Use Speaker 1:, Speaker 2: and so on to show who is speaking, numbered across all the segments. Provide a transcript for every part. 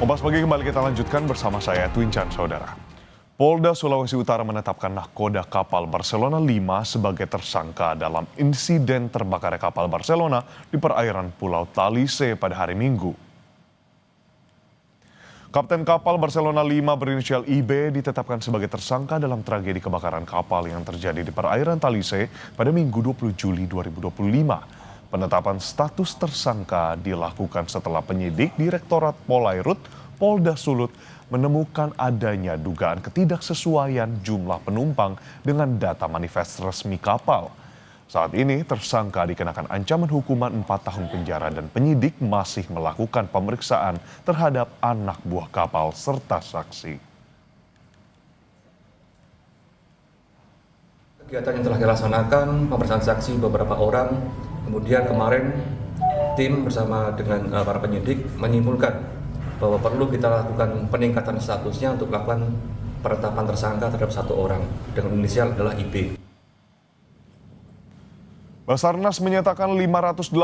Speaker 1: Kompas Pagi kembali kita lanjutkan bersama saya, Twincan Saudara. Polda Sulawesi Utara menetapkan nahkoda kapal Barcelona 5 sebagai tersangka dalam insiden terbakarnya kapal Barcelona di perairan Pulau Talise pada hari Minggu. Kapten kapal Barcelona 5 berinisial IB ditetapkan sebagai tersangka dalam tragedi kebakaran kapal yang terjadi di perairan Talise pada Minggu 20 Juli 2025. Penetapan status tersangka dilakukan setelah penyidik Direktorat Polairut Polda Sulut menemukan adanya dugaan ketidaksesuaian jumlah penumpang dengan data manifest resmi kapal. Saat ini tersangka dikenakan ancaman hukuman 4 tahun penjara dan penyidik masih melakukan pemeriksaan terhadap anak buah kapal serta saksi.
Speaker 2: Kegiatan yang telah dilaksanakan, pemeriksaan saksi beberapa orang, kemudian kemarin tim bersama dengan para penyidik menyimpulkan bahwa perlu kita lakukan peningkatan statusnya untuk melakukan penetapan tersangka terhadap satu orang dengan inisial adalah IB.
Speaker 1: Basarnas menyatakan 580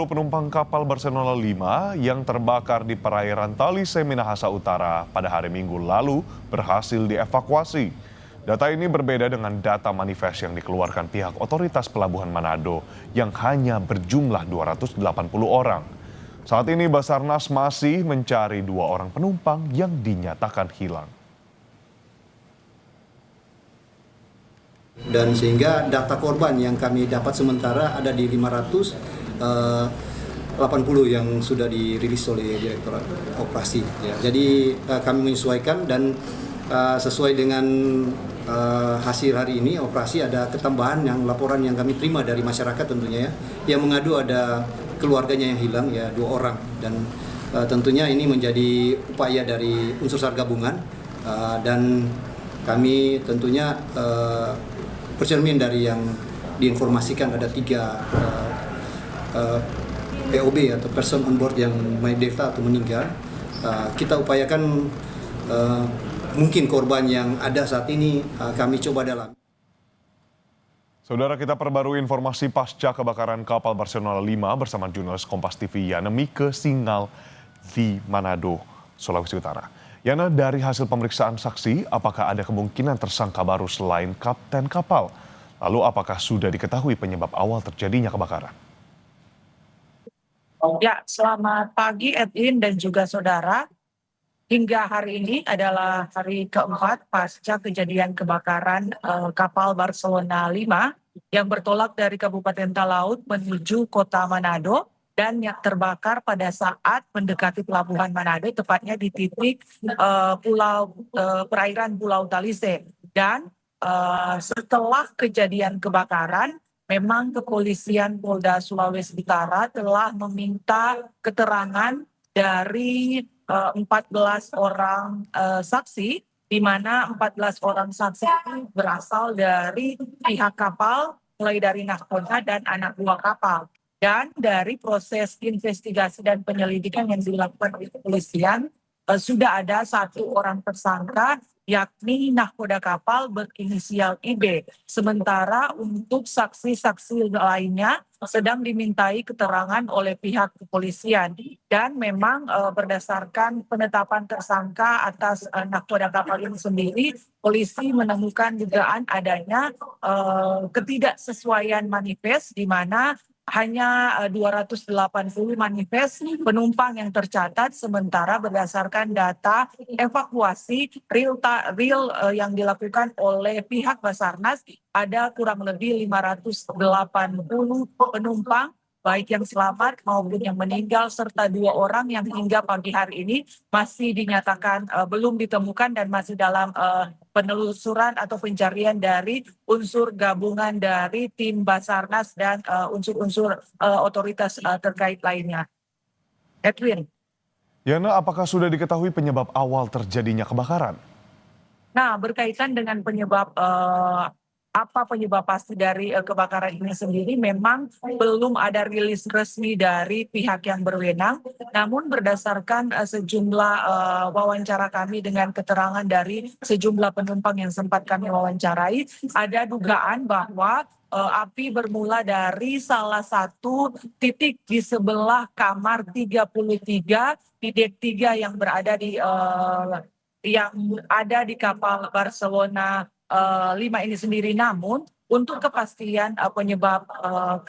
Speaker 1: penumpang kapal Barcelona 5 yang terbakar di perairan Talise Minahasa Utara pada hari Minggu lalu berhasil dievakuasi. Data ini berbeda dengan data manifest yang dikeluarkan pihak otoritas pelabuhan Manado yang hanya berjumlah 280 orang. Saat ini Basarnas masih mencari 2 orang penumpang yang dinyatakan hilang.
Speaker 3: Dan sehingga data korban yang kami dapat sementara ada di 580 yang sudah dirilis oleh Direktorat Operasi. Ya, jadi kami menyesuaikan dan sesuai dengan hasil hari ini operasi ada ketambahan yang laporan yang kami terima dari masyarakat tentunya ya, yang mengadu ada keluarganya yang hilang ya 2 orang dan tentunya ini menjadi upaya dari unsur SAR gabungan dan kami tentunya bercermin dari yang diinformasikan ada 3 POB atau person on board yang menderita atau meninggal. Kita upayakan mungkin korban yang ada saat ini kami coba dalam.
Speaker 1: Saudara, kita perbarui informasi pasca kebakaran kapal Barcelona 5 bersama jurnalis Kompas TV Yana Mike Singal di Manado, Sulawesi Utara. Yana, dari hasil pemeriksaan saksi, apakah ada kemungkinan tersangka baru selain kapten kapal? Lalu apakah sudah diketahui penyebab awal terjadinya kebakaran?
Speaker 4: Ya, selamat pagi Edwin dan juga saudara. Hingga hari ini adalah hari keempat pasca kejadian kebakaran kapal Barcelona 5 yang bertolak dari Kabupaten Talaut menuju kota Manado dan yang terbakar pada saat mendekati pelabuhan Manado, tepatnya di titik perairan Pulau Talise. Dan setelah kejadian kebakaran, memang kepolisian Polda Sulawesi Utara telah meminta keterangan dari 14 orang saksi, di mana 14 orang saksi itu berasal dari pihak kapal, mulai dari nahkoda dan anak buah kapal. Dan dari proses investigasi dan penyelidikan yang dilakukan oleh kepolisian, sudah ada 1 orang tersangka, yakni nahkoda kapal berinisial IB. Sementara untuk saksi-saksi lainnya sedang dimintai keterangan oleh pihak kepolisian. Dan memang berdasarkan penetapan tersangka atas nahkoda kapal ini sendiri, polisi menemukan dugaan adanya ketidaksesuaian manifest, di mana hanya 280 manifest penumpang yang tercatat, sementara berdasarkan data evakuasi real yang dilakukan oleh pihak Basarnas ada kurang lebih 580 penumpang, baik yang selamat maupun yang meninggal, serta 2 orang yang hingga pagi hari ini masih dinyatakan belum ditemukan dan masih dalam penelusuran atau pencarian dari unsur gabungan dari tim Basarnas dan unsur-unsur otoritas terkait lainnya. Edwin.
Speaker 1: Yana, apakah sudah diketahui penyebab awal terjadinya kebakaran?
Speaker 4: Nah, berkaitan dengan penyebab apa penyebab pasti dari kebakaran ini sendiri, memang belum ada rilis resmi dari pihak yang berwenang. Namun berdasarkan sejumlah wawancara kami dengan keterangan dari sejumlah penumpang yang sempat kami wawancarai, ada dugaan bahwa api bermula dari salah satu titik di sebelah kamar 33 di dek 3 yang berada di kapal Barcelona 5 ini sendiri. Namun untuk kepastian penyebab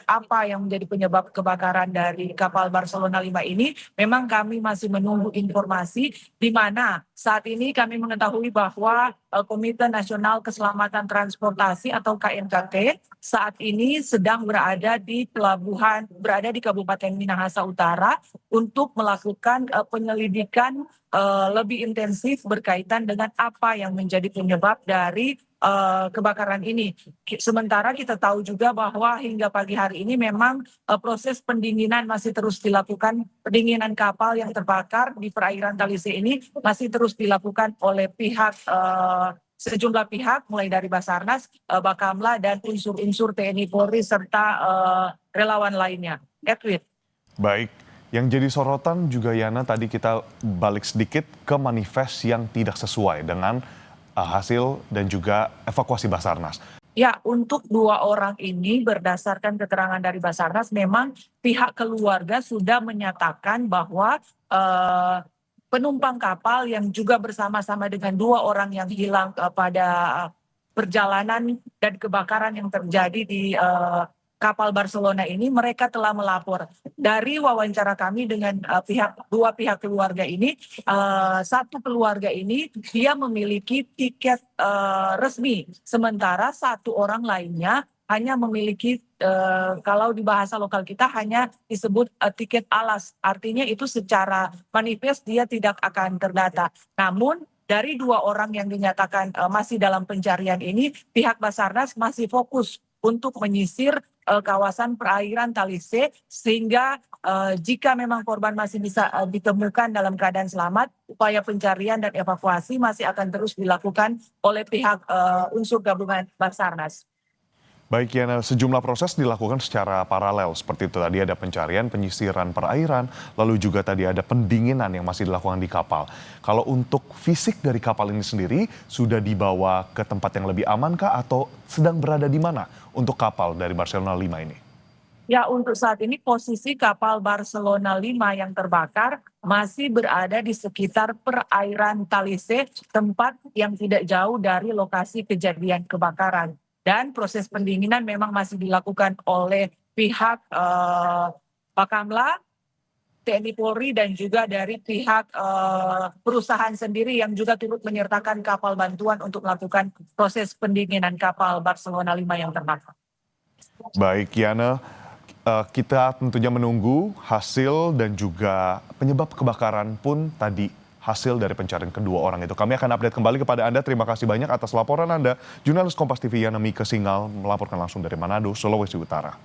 Speaker 4: apa yang menjadi penyebab kebakaran dari kapal Barcelona 5 ini, memang kami masih menunggu informasi, di mana saat ini kami mengetahui bahwa Komite Nasional Keselamatan Transportasi atau KNKT saat ini sedang berada di Kabupaten Minahasa Utara untuk melakukan penyelidikan lebih intensif berkaitan dengan apa yang menjadi penyebab dari kebakaran ini. Sementara kita tahu juga bahwa hingga pagi hari ini memang proses pendinginan masih terus dilakukan. Pendinginan kapal yang terbakar di perairan Talise ini masih terus dilakukan oleh sejumlah pihak, mulai dari Basarnas, Bakamla, dan unsur-unsur TNI Polri serta relawan lainnya. Edwin.
Speaker 1: Baik, yang jadi sorotan juga Yana, tadi kita balik sedikit ke manifest yang tidak sesuai dengan hasil dan juga evakuasi Basarnas.
Speaker 4: Ya, untuk 2 orang ini berdasarkan keterangan dari Basarnas, memang pihak keluarga sudah menyatakan bahwa penumpang kapal yang juga bersama-sama dengan 2 orang yang hilang pada perjalanan dan kebakaran yang terjadi di kapal Barcelona ini, mereka telah melapor. Dari wawancara kami dengan dua pihak keluarga ini, satu keluarga ini dia memiliki tiket resmi, sementara 1 orang lainnya hanya memiliki kalau di bahasa lokal kita hanya disebut tiket alas. Artinya itu secara manifest dia tidak akan terdata. Namun dari 2 orang yang dinyatakan masih dalam pencarian ini, pihak Basarnas masih fokus untuk menyisir kawasan perairan Talise, sehingga jika memang korban masih bisa ditemukan dalam keadaan selamat, upaya pencarian dan evakuasi masih akan terus dilakukan oleh pihak unsur gabungan Basarnas.
Speaker 1: Baik Yana, sejumlah proses dilakukan secara paralel seperti itu. Tadi ada pencarian, penyisiran perairan, lalu juga tadi ada pendinginan yang masih dilakukan di kapal. Kalau untuk fisik dari kapal ini sendiri, sudah dibawa ke tempat yang lebih amankah atau sedang berada di mana untuk kapal dari Barcelona 5 ini?
Speaker 4: Ya, untuk saat ini posisi kapal Barcelona 5 yang terbakar masih berada di sekitar perairan Talise, tempat yang tidak jauh dari lokasi kejadian kebakaran. Dan proses pendinginan memang masih dilakukan oleh pihak Bakamla, TNI Polri, dan juga dari pihak perusahaan sendiri yang juga turut menyertakan kapal bantuan untuk melakukan proses pendinginan kapal Barcelona 5 yang terbakar.
Speaker 1: Baik Yana, kita tentunya menunggu hasil dan juga penyebab kebakaran pun tadi hasil dari pencarian kedua orang itu. Kami akan update kembali kepada Anda. Terima kasih banyak atas laporan Anda. Jurnalis Kompas TV Yana Mika Singal melaporkan langsung dari Manado, Sulawesi Utara.